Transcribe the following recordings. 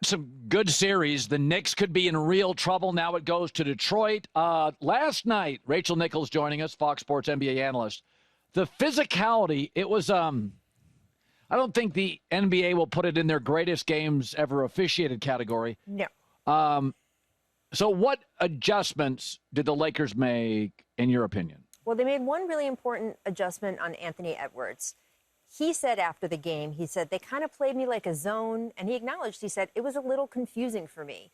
Some good series. The Knicks could be in real trouble. Now it goes to Detroit. Last night, Rachel Nichols joining us, Fox Sports NBA analyst. The physicality, it was, I don't think the NBA will put it in their greatest games ever officiated category. No. So what adjustments did the Lakers make, in your opinion? Well, they made one really important adjustment on Anthony Edwards. He said after the game, he said, they kind of played me like a zone. And he acknowledged, he said, it was a little confusing for me.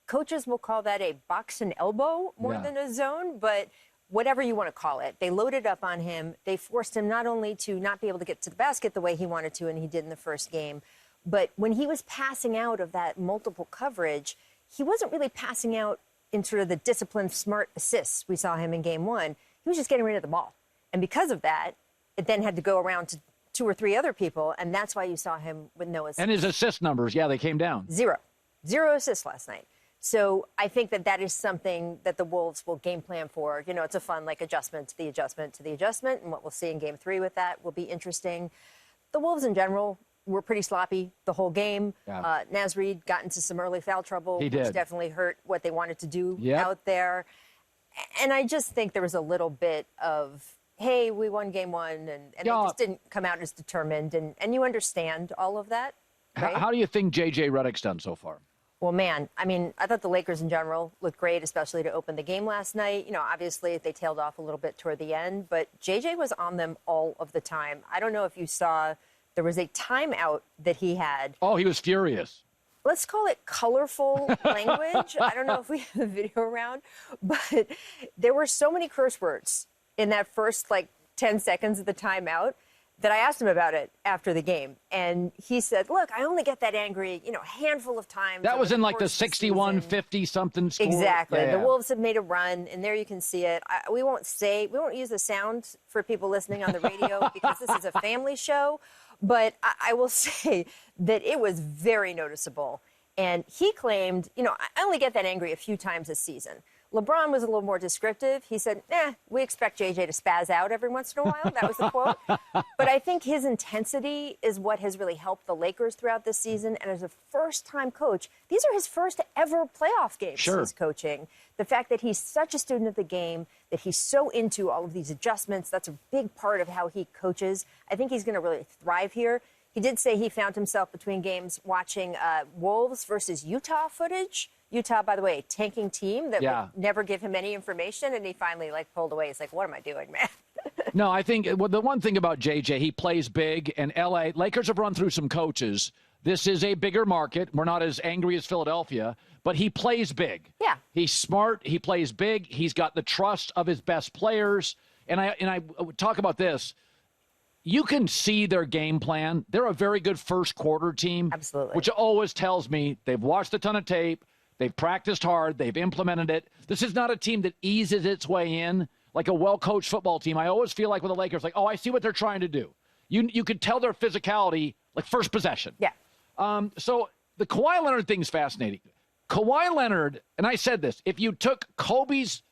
Coaches will call that a box and elbow more than a zone, but whatever you want to call it. They loaded up on him. They forced him not only to not be able to get to the basket the way he wanted to, and he did in the first game, but when he was passing out of that multiple coverage, he wasn't really passing out in sort of the disciplined, smart assists we saw him in game one. He was just getting rid of the ball. And because of that, it then had to go around to 2 or 3 other people, and that's why you saw him with no assists. And his assist numbers, they came down. 0 assists last night. So I think that is something that the Wolves will game plan for. You know, it's a fun, adjustment to the adjustment to the adjustment, and what we'll see in game 3 with that will be interesting. The Wolves in general were pretty sloppy the whole game. Yeah. Naz Reid got into some early foul trouble, which definitely hurt what they wanted to do out there. And I just think there was a little bit of, hey, we won game 1, and they just didn't come out as determined. And you understand all of that, right? How do you think J.J. Redick's done so far? Well, man, I mean, I thought the Lakers in general looked great, especially to open the game last night. You know, obviously they tailed off a little bit toward the end, but J.J. was on them all of the time. I don't know if you saw, there was a timeout that he had. Oh, he was furious. Let's call it colorful language. I don't know if we have a video around, but there were so many curse words in that first 10 seconds of the timeout that I asked him about it after the game. And he said, look, I only get that angry, a handful of times. That was in the 61-50 something score. Exactly. Yeah. The Wolves have made a run, and there you can see it. We won't use the sound for people listening on the radio because this is a family show. But I will say that it was very noticeable. And he claimed, I only get that angry a few times this season. LeBron was a little more descriptive. He said, we expect JJ to spaz out every once in a while. That was the quote. But I think his intensity is what has really helped the Lakers throughout this season. And as a first-time coach, these are his first ever playoff games he's coaching. The fact that he's such a student of the game, that he's so into all of these adjustments, that's a big part of how he coaches. I think he's going to really thrive here. He did say he found himself between games watching Wolves versus Utah footage. Utah, by the way, a tanking team that would never give him any information, and he finally pulled away. He's like, what am I doing, man? No, I think the one thing about JJ, he plays big, and L.A. Lakers have run through some coaches. This is a bigger market. We're not as angry as Philadelphia, but he plays big. Yeah. He's smart. He plays big. He's got the trust of his best players. And I talk about this. You can see their game plan. They're a very good first quarter team. Absolutely. Which always tells me they've watched a ton of tape. They've practiced hard. They've implemented it. This is not a team that eases its way in like a well-coached football team. I always feel like with the Lakers, I see what they're trying to do. You could tell their physicality, first possession. Yeah. So the Kawhi Leonard thing's fascinating. Kawhi Leonard, and I said this, if you took Kobe's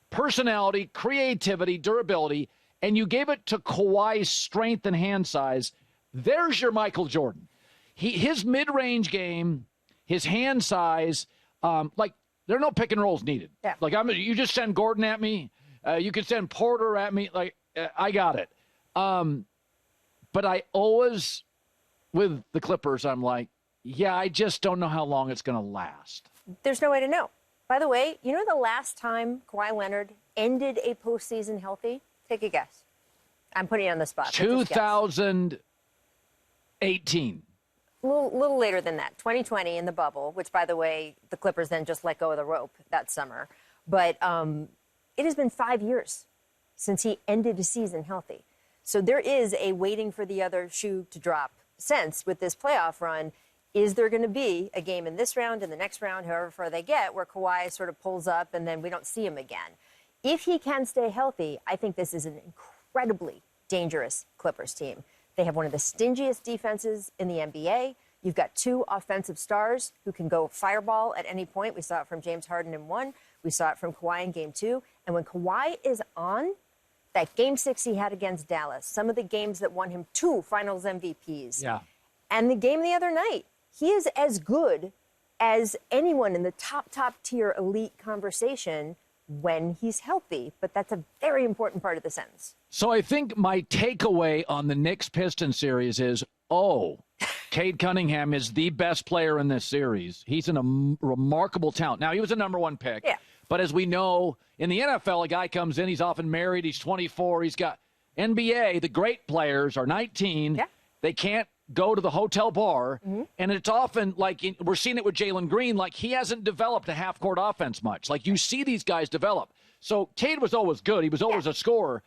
personality, creativity, durability, and you gave it to Kawhi's strength and hand size, there's your Michael Jordan. His mid-range game, his hand size, there are no pick and rolls needed. Yeah. You just send Gordon at me. You can send Porter at me. I got it. But I always, with the Clippers, I'm like, I just don't know how long it's going to last. There's no way to know. By the way, you know the last time Kawhi Leonard ended a postseason healthy? Take a guess. I'm putting you on the spot. 2018. A little later than that, 2020 in the bubble, which, by the way, the Clippers then just let go of the rope that summer. But it has been 5 years since he ended a season healthy. So there is a waiting for the other shoe to drop sense with this playoff run. Is there going to be a game in this round, in the next round, however far they get, where Kawhi sort of pulls up and then we don't see him again? If he can stay healthy, I think this is an incredibly dangerous Clippers team. They have one of the stingiest defenses in the NBA. You've got 2 offensive stars who can go fireball at any point. We saw it from James Harden in 1. We saw it from Kawhi in game 2. And when Kawhi is on, that game 6 he had against Dallas, some of the games that won him 2 finals MVPs, and the game the other night, he is as good as anyone in the top tier elite conversation when he's healthy. But that's a very important part of the sentence. So I think my takeaway on the Knicks-Pistons series is, Cade Cunningham is the best player in this series. He's a remarkable talent. Now, he was a number one pick. Yeah. But as we know, in the NFL, a guy comes in, he's often married, he's 24, he's got NBA, the great players are 19. Yeah. They can't go to the hotel bar. Mm-hmm. And it's often like we're seeing it with Jalen Green, like he hasn't developed a half-court offense much. Like you see these guys develop. So Cade was always good. He was always a scorer.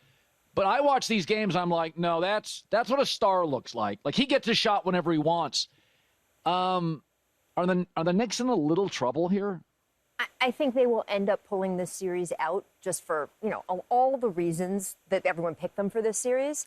But I watch these games, I'm like, no, that's what a star looks like. Like he gets a shot whenever he wants. Are the Knicks in a little trouble here? I think they will end up pulling this series out just for, all the reasons that everyone picked them for this series.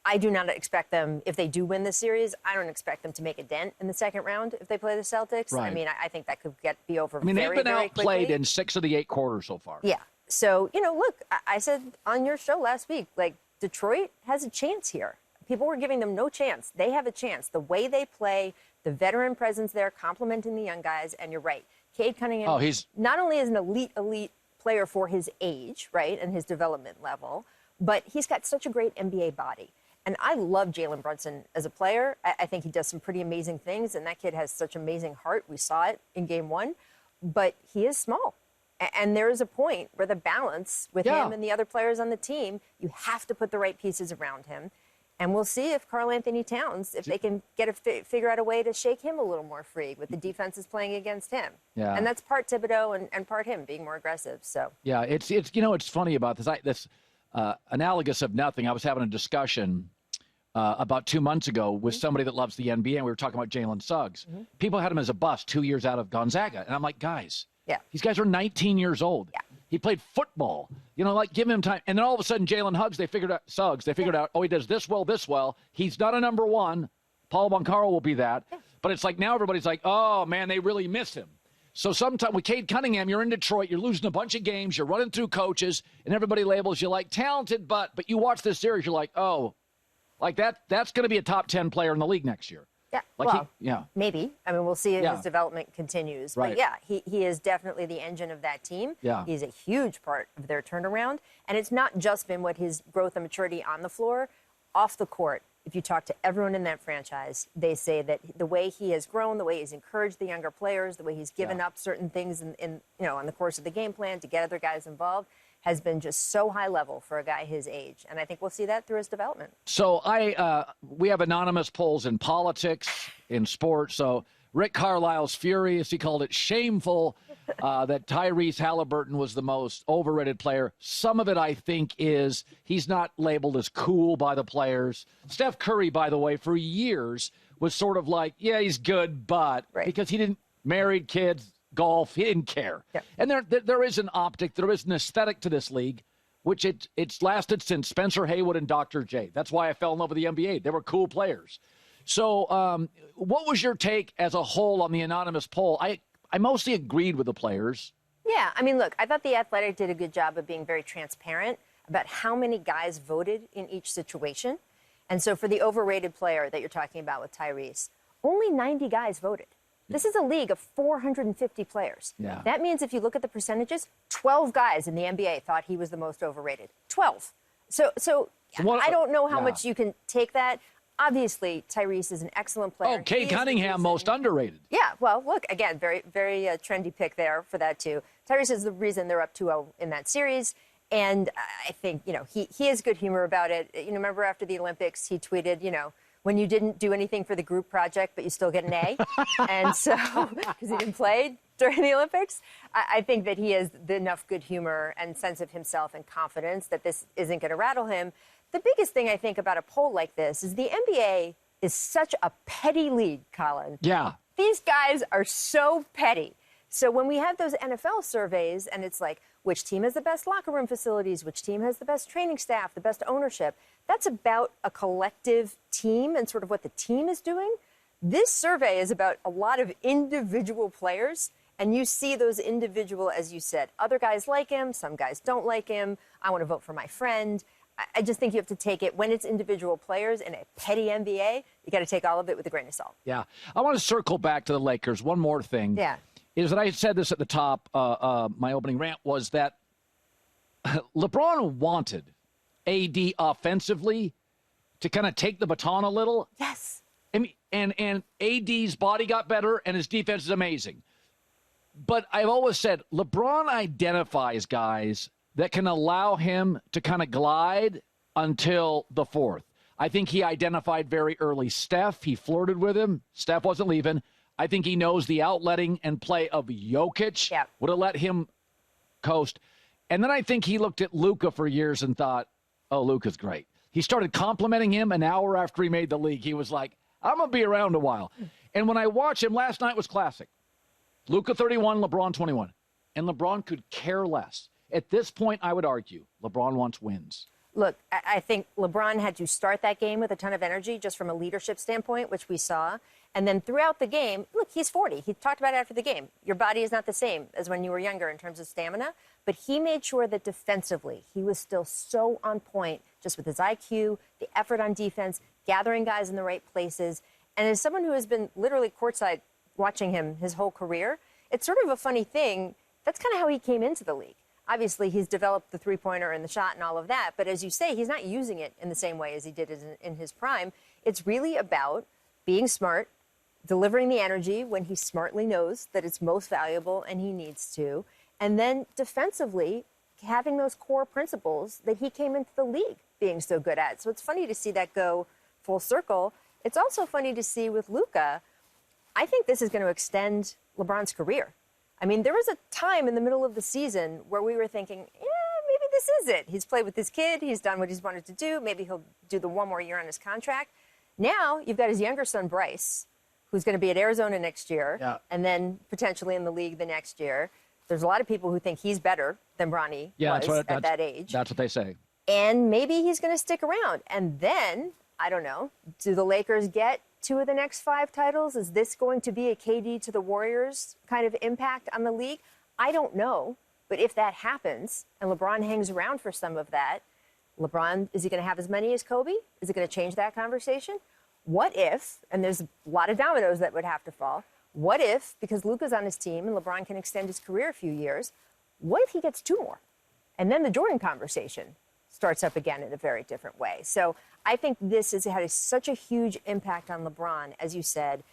I do not expect them, if they do win this series, I don't expect them to make a dent in the second round if they play the Celtics. Right. I mean, I think that could be over very, they've been very outplayed quickly. in 6 of the 8 quarters so far. Yeah. So, look, I said on your show last week, like, Detroit has a chance here. People were giving them no chance. They have a chance. The way they play, the veteran presence there, complementing the young guys, and you're right. Cade Cunningham not only is an elite player for his age, right, and his development level, but he's got such a great NBA body. And I love Jalen Brunson as a player. I think he does some pretty amazing things, and that kid has such amazing heart. We saw it in Game 1. But he is small. And there is a point where the balance with him and the other players on the team, you have to put the right pieces around him. And we'll see if Karl Anthony Towns, if they can figure out a way to shake him a little more free with the defenses playing against him. Yeah. And that's part Thibodeau and part him being more aggressive. So yeah, it's funny about this. Analogous of nothing. I was having a discussion about 2 months ago with somebody that loves the NBA, and we were talking about Jalen Suggs. Mm-hmm. People had him as a bust 2 years out of Gonzaga, and I'm like, guys, these guys are 19 years old. Yeah. He played football. Give him time. And then all of a sudden, Jalen Suggs, they figured out, he does this well. He's not a number one. Paul Boncaro will be that. Yeah. But it's like now everybody's like, oh, man, they really miss him. So sometimes with Cade Cunningham, you're in Detroit, you're losing a bunch of games, you're running through coaches, and everybody labels you like talented, but you watch this series, you're like, that's going to be a top 10 player in the league next year. Yeah, maybe. I mean, we'll see if his development continues. Right. But, yeah, he is definitely the engine of that team. Yeah. He's a huge part of their turnaround. And it's not just been what his growth and maturity on the floor, off the court. If you talk to everyone in that franchise, they say that the way he has grown, the way he's encouraged the younger players, the way he's given up certain things in on the course of the game plan to get other guys involved has been just so high level for a guy his age. And I think we'll see that through his development. So we have anonymous polls in politics, in sports. So Rick Carlisle's furious. He called it shameful that Tyrese Halliburton was the most overrated player. Some of it, I think, is he's not labeled as cool by the players. Steph Curry, by the way, for years was sort of like, yeah, he's good, but because he didn't married kids, golf, he didn't care. Yep. And there is an optic, there is an aesthetic to this league, which it's lasted since Spencer Haywood and Dr. J. That's why I fell in love with the NBA. They were cool players. So what was your take as a whole on the anonymous poll? I mostly agreed with the players. Yeah, I mean, look, I thought The Athletic did a good job of being very transparent about how many guys voted in each situation. And so for the overrated player that you're talking about with Tyrese, only 90 guys voted. This is a league of 450 players. Yeah. That means if you look at the percentages, 12 guys in the NBA thought he was the most overrated. 12. So I don't know how much you can take that. Obviously, Tyrese is an excellent player. Oh, Cade Cunningham, most underrated. Yeah, well, look, again, very, very trendy pick there for that, too. Tyrese is the reason they're up 2-0 in that series. And I think, he has good humor about it. Remember after the Olympics, he tweeted, when you didn't do anything for the group project, but you still get an A. And so, because he didn't play during the Olympics, I think that he has enough good humor and sense of himself and confidence that this isn't going to rattle him. The biggest thing I think about a poll like this is the NBA is such a petty league, Colin. Yeah. These guys are so petty. So when we have those NFL surveys and it's like, which team has the best locker room facilities, which team has the best training staff, the best ownership, that's about a collective team and sort of what the team is doing. This survey is about a lot of individual players, and you see those individual, as you said, other guys like him, some guys don't like him. I want to vote for my friend. I just think you have to take it when it's individual players in a petty NBA. You got to take all of it with a grain of salt. Yeah. I want to circle back to the Lakers. One more thing. Yeah. is that I said this at the top, my opening rant, was that LeBron wanted AD offensively to kind of take the baton a little. Yes. I mean, and AD's body got better, and his defense is amazing. But I've always said LeBron identifies guys that can allow him to kind of glide until the fourth. I think he identified very early Steph. He flirted with him. Steph wasn't leaving. I think he knows the outletting and play of Jokic would have let him coast. And then I think he looked at Luka for years and thought, oh, Luka's great. He started complimenting him an hour after he made the league. He was like, I'm going to be around a while. And when I watched him, last night was classic. Luka 31, LeBron 21. And LeBron could care less. At this point, I would argue, LeBron wants wins. Look, I think LeBron had to start that game with a ton of energy just from a leadership standpoint, which we saw. And then throughout the game, look, he's 40. He talked about it after the game. Your body is not the same as when you were younger in terms of stamina. But he made sure that defensively, he was still so on point just with his IQ, the effort on defense, gathering guys in the right places. And as someone who has been literally courtside watching him his whole career, it's sort of a funny thing. That's kind of how he came into the league. Obviously, he's developed the three-pointer and the shot and all of that. But as you say, he's not using it in the same way as he did in his prime. It's really about being smart, delivering the energy when he smartly knows that it's most valuable and he needs to, and then defensively having those core principles that he came into the league being so good at. So it's funny to see that go full circle. It's also funny to see with Luka, I think this is going to extend LeBron's career. I mean, there was a time in the middle of the season where we were thinking, maybe this is it. He's played with his kid. He's done what he's wanted to do. Maybe he'll do the one more year on his contract. Now you've got his younger son, Bryce, who's going to be at Arizona next year and then potentially in the league the next year. There's a lot of people who think he's better than Bronny was at that age. That's what they say. And maybe he's going to stick around. And then, I don't know, do the Lakers get 2 of the next 5 titles? Is this going to be a KD to the Warriors kind of impact on the league? I don't know. But if that happens and LeBron hangs around for some of that, LeBron, is he going to have as many as Kobe? Is it going to change that conversation? What if, and there's a lot of dominoes that would have to fall, what if, because Luka's on his team and LeBron can extend his career a few years, what if he gets 2 more? And then the Jordan conversation starts up again in a very different way. So I think this has had such a huge impact on LeBron, as you said.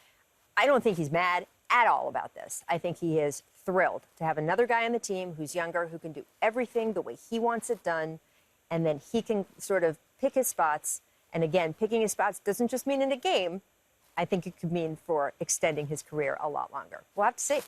I don't think he's mad at all about this. I think he is thrilled to have another guy on the team who's younger, who can do everything the way he wants it done, and then he can sort of pick his spots. And again, picking his spots doesn't just mean in a game. I think it could mean for extending his career a lot longer. We'll have to see.